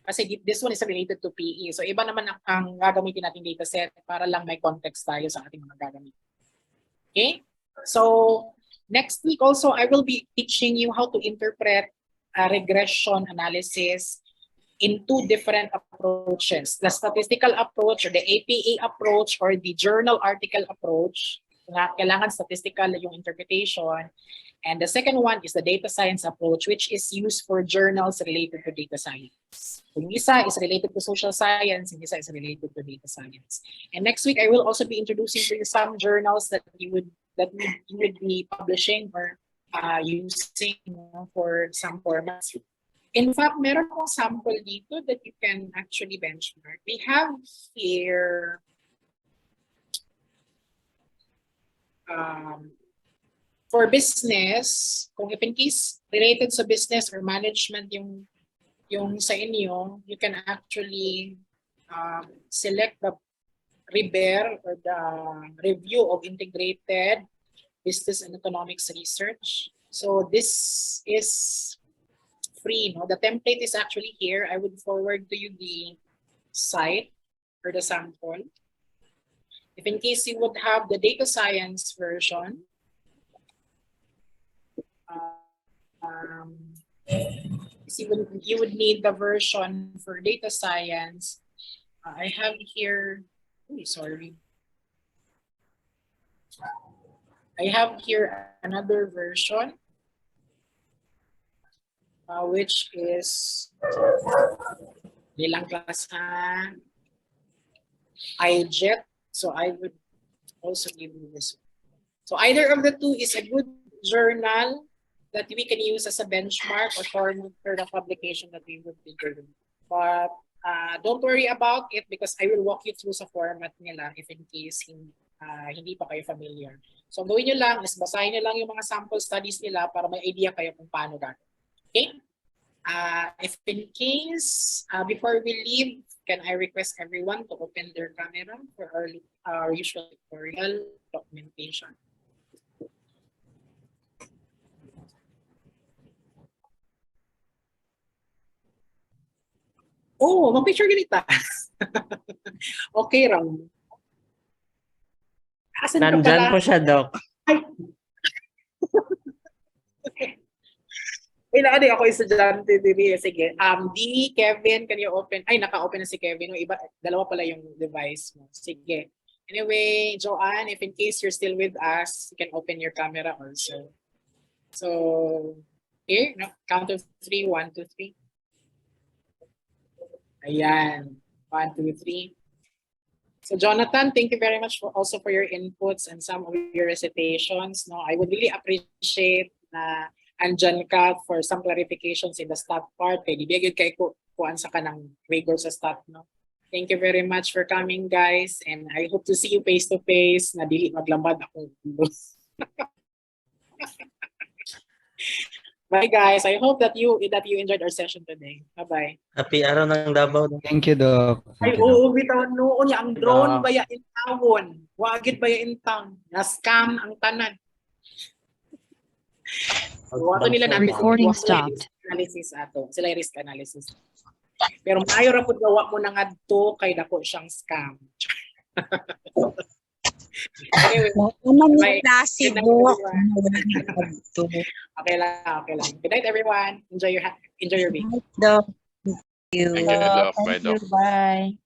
Kasi this one is related to PE. So iba naman ang gagamitin natin dataset para lang may context tayo sa ating mga gagamitin. Okay? So next week also, I will be teaching you how to interpret regression analysis in 2 different approaches. The statistical approach or the APA approach or the journal article approach. Kailangan statistical yung interpretation. And the second one is the data science approach, which is used for journals related to data science. Yung isa is related to social science, yung isa is related to data science. And next week, I will also be introducing to you some journals that you would be publishing or using for some formats. In fact, meron akong sample dito that you can actually benchmark. We have here for business, kung if in case related sa business or management yung sa inyo, you can actually select the RIBER or the Review of Integrated Business and Economics Research. So this is free, no? The template is actually here. I would forward to you the site or the sample. If in case you would have the data science version, you would need the version for data science. I have here, sorry. I have here another version, which is Lilang Klasa, iJet. So I would also give you this one. So either of the two is a good journal that we can use as a benchmark or form for the publication that we would be doing. But don't worry about it because I will walk you through sa format nila if in case hindi pa kayo familiar. So gawin nyo lang is basahin nyo lang yung mga sample studies nila para may idea kayo kung paano gagawin. Okay? If in case, before we leave, can I request everyone to open their camera for our usual tutorial documentation? Oh, mag-picture ganita. Okay, Ram. Asan ka Nandyan pala? po siya, Doc. Ay. Ilan ako estudyante din. Sige. D, Kevin, can you open? Ay, naka-open na si Kevin. Iba, dalawa pala yung device mo. Sige. Anyway, Joanne, if in case you're still with us, you can open your camera also. So, here, no? Count of 3, 1, 2, 3. Ayan. 1, 2, 3. So Jonathan, thank you very much also for your inputs and some of your recitations. No, I would really appreciate na andyan ka for some clarifications in the stat part. Kaya dibigay kay kuan sa kanang rigor sa stat. No? Thank you very much for coming, guys. And I hope to see you face to face. Na dili maglambad ako. Bye guys. I hope that you enjoyed our session today. Bye-bye. Happy araw ng Davao. Thank you, Doc. Ay, oo, bitaw noon niya ang drone baya in tawon. Wagit baya in town. Na-scam ang tanan. Wato nila namin. Recording stopped. Analysis ato. Sila risk analysis. Pero maayo ra pud gawa mo na ngadto kay dako siyang scam. Anyway, okay lang. Good night, everyone. Enjoy your week. Thank you. Thank you, Doc. Bye.